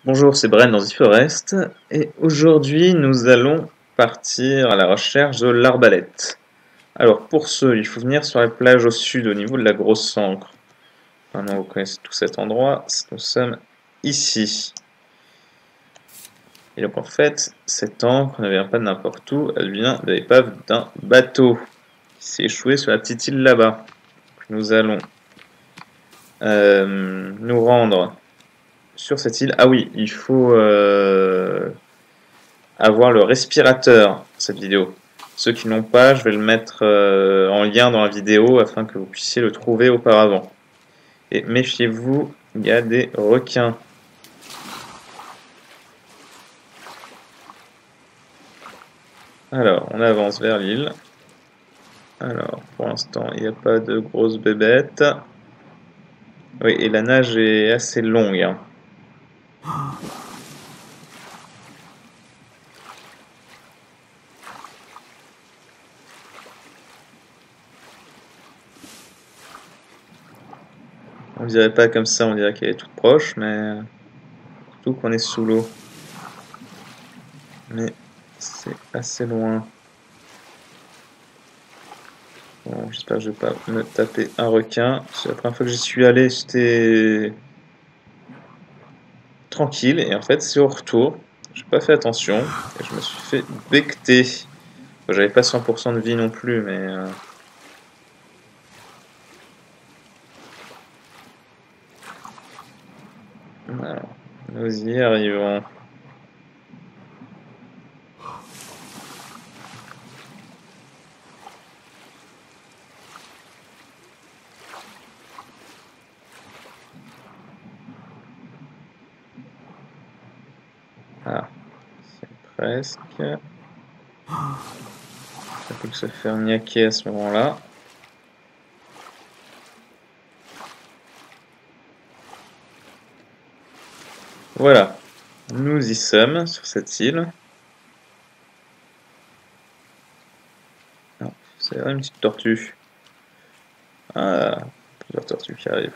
Bonjour, c'est Bren dans The Forest et aujourd'hui nous allons partir à la recherche de l'arbalète. Alors pour ce, il faut venir sur la plage au sud au niveau de la Grosse Ancre. Maintenant vous connaissez tout cet endroit, nous sommes ici. Et donc en fait, cette ancre ne vient pas de n'importe où, elle vient de l'épave d'un bateau qui s'est échoué sur la petite île là-bas. Nous allons nous rendre sur cette île. Ah oui, il faut avoir le respirateur pour cette vidéo. Ceux qui n'ont pas, je vais le mettre en lien dans la vidéo afin que vous puissiez le trouver auparavant. Et méfiez-vous, il y a des requins. Alors, on avance vers l'île. Alors, pour l'instant, il n'y a pas de grosses bébêtes. Oui, et la nage est assez longue, hein. On dirait pas comme ça, on dirait qu'elle est toute proche, mais surtout qu'on est sous l'eau. Mais c'est assez loin. Bon, j'espère que je vais pas me taper un requin. C'est la première fois que j'y suis allé, c'était tranquille. Et en fait, c'est au retour. J'ai pas fait attention. Et je me suis fait becter. Bon, j'avais pas 100% de vie non plus, mais... alors, nous y arrivons. Ah, c'est presque. Ça peut se faire niaquer à ce moment-là. Voilà, nous y sommes sur cette île. Non, c'est vrai, une petite tortue. Ah, plusieurs tortues qui arrivent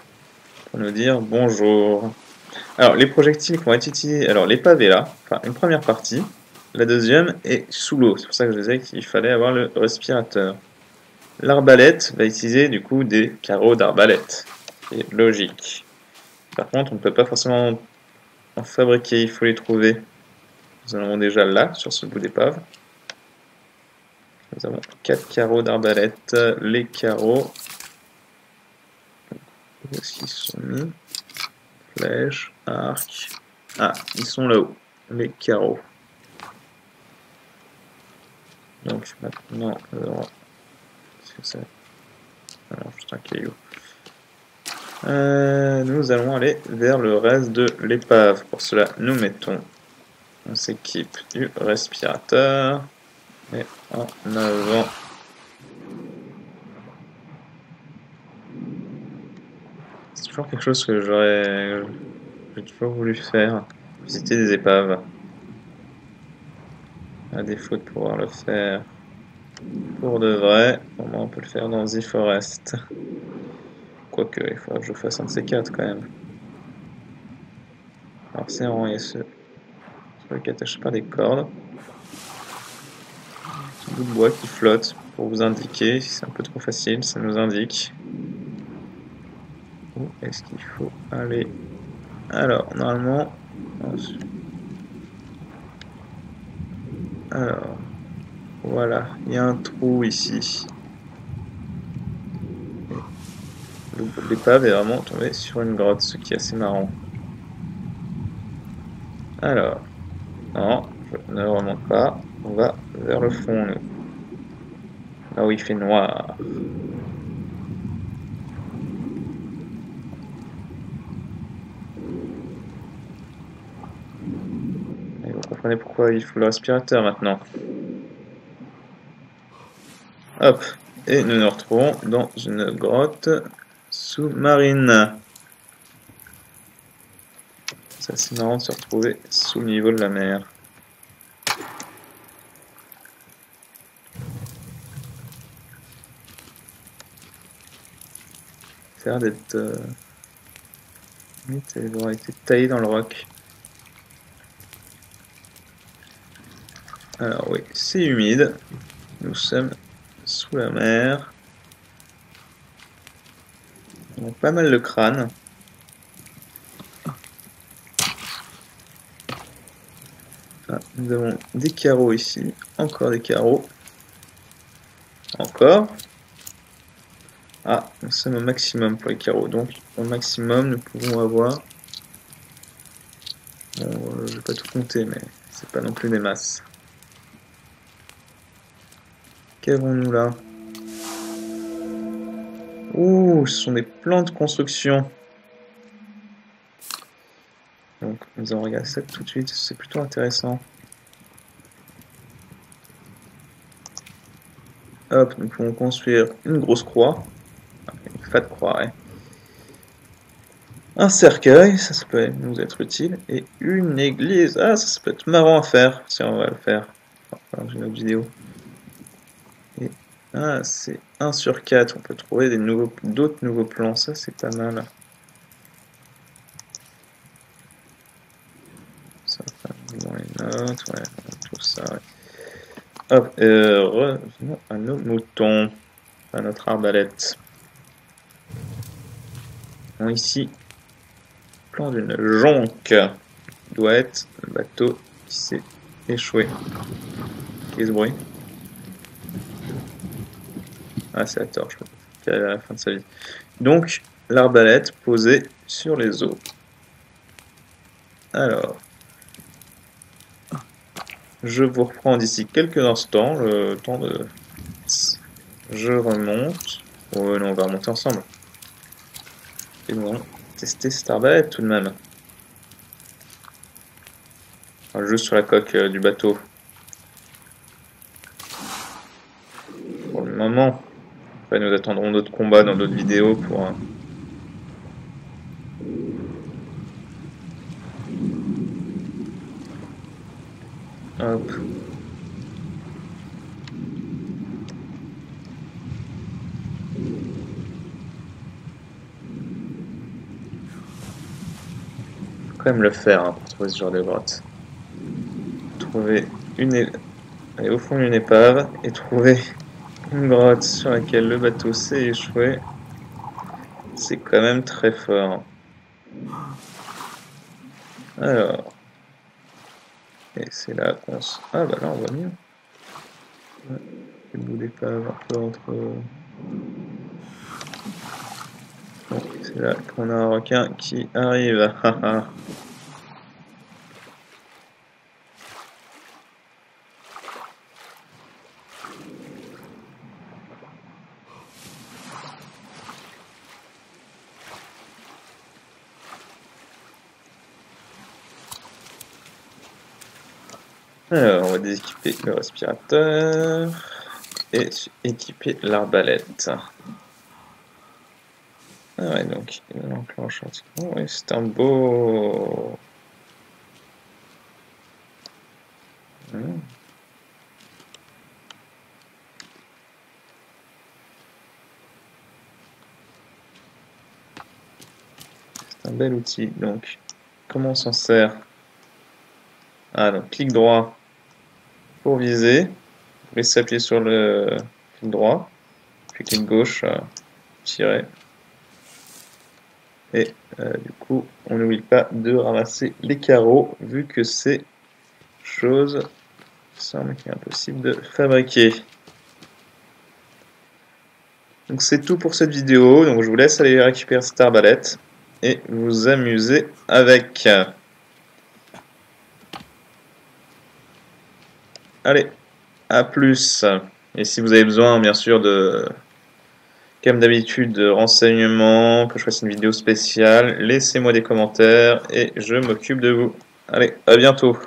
pour nous dire bonjour. Alors, les projectiles qui vont être utilisés, alors l'épave est là, enfin une première partie. La deuxième est sous l'eau, c'est pour ça que je disais qu'il fallait avoir le respirateur. L'arbalète va utiliser du coup des carreaux d'arbalète, c'est logique. Par contre, on ne peut pas forcément en fabriquer, il faut les trouver. Nous en avons déjà là, sur ce bout d'épave. Nous avons 4 carreaux d'arbalète. Les carreaux, où est-ce qu'ils sont mis? Flèche, arc. Ah, ils sont là-haut, les carreaux. Donc maintenant, qu'est-ce que c'est? Alors, juste un caillou. Nous allons aller vers le reste de l'épave. Pour cela, nous mettons, on s'équipe du respirateur. Et en avant. C'est toujours quelque chose que j'ai toujours voulu faire. Visiter des épaves. À défaut de pouvoir le faire pour de vrai, au moins on peut le faire dans The Forest. Quoique, il faudra que je fasse un de ces quatre quand même. Alors c'est rang, il y a ce truc qui attache par des cordes. Un petit bout de bois qui flotte pour vous indiquer. Si c'est un peu trop facile, ça nous indique. Où est-ce qu'il faut aller? Alors, normalement... Alors, voilà, il y a un trou ici. L'épave est vraiment tombée sur une grotte, ce qui est assez marrant. Alors, non, je ne remonte pas, on va vers le fond, nous. Là où il fait noir. Et vous comprenez pourquoi il faut le respirateur maintenant. Hop, et nous nous retrouvons dans une grotte sous-marine. C'est assez marrant de se retrouver sous le niveau de la mer. Ça a l'air d'être... d'avoir été taillé dans le roc. Alors oui, c'est humide. Nous sommes sous la mer. Donc pas mal de crânes. Ah, nous avons des carreaux ici. Encore des carreaux. Encore. Ah, nous sommes au maximum pour les carreaux. Donc au maximum, nous pouvons avoir... Bon, je vais pas tout compter, mais c'est pas non plus des masses. Qu'avons-nous là? Ouh, ce sont des plans de construction. Donc nous allons regarder ça tout de suite, c'est plutôt intéressant. Hop, nous pouvons construire une grosse croix. Une fat croix, ouais. Un cercueil, ça peut nous être utile. Et une église. Ah, ça peut être marrant à faire. Tiens, on va le faire. Enfin, j'ai une autre vidéo. Et, ah, c'est 1 sur 4. On peut trouver d'autres nouveaux plans. Ça, c'est pas mal. Ça, dans les notes, ouais, tout ça, ouais. Hop, revenons à nos moutons, à notre arbalète. Bon, ici, plan d'une jonque. Doit être le bateau qui s'est échoué. Qu'est-ce bruit? Ah, c'est la torche, qui arrive à la fin de sa vie. Donc, l'arbalète posée sur les eaux. Alors, je vous reprends d'ici quelques instants, le temps de... Je remonte. Oh non, on va remonter ensemble. Et nous allons tester cette arbalète tout de même. Enfin, juste sur la coque du bateau. Pour le moment. Après, nous attendrons d'autres combats dans d'autres vidéos pour... Hop. Faut quand même le faire hein, pour trouver ce genre de grotte. Trouver aller au fond d'une épave et trouver une grotte sur laquelle le bateau s'est échoué, c'est quand même très fort. Alors, et c'est là qu'on se... Ah bah là on voit mieux. Ouais, le bout d'épave un peu entre... Bon, c'est là qu'on a un requin qui arrive. Alors, on va déséquiper le respirateur et équiper l'arbalète. Ah ouais, donc il enclenche un petit peu. Oui, c'est un beau... C'est un bel outil. Donc, comment on s'en sert? Ah, donc clic droit pour viser. Vous laissez appuyer sur le clic droit. Puis clic gauche, tirer. Et du coup, on n'oublie pas de ramasser les carreaux, vu que c'est chose semble qu'il est impossible de fabriquer. Donc c'est tout pour cette vidéo. Donc je vous laisse aller récupérer cette arbalète et vous amuser avec. Allez, à plus. Et si vous avez besoin, bien sûr, de, comme d'habitude, de renseignements, que je fasse une vidéo spéciale, laissez-moi des commentaires et je m'occupe de vous. Allez, à bientôt.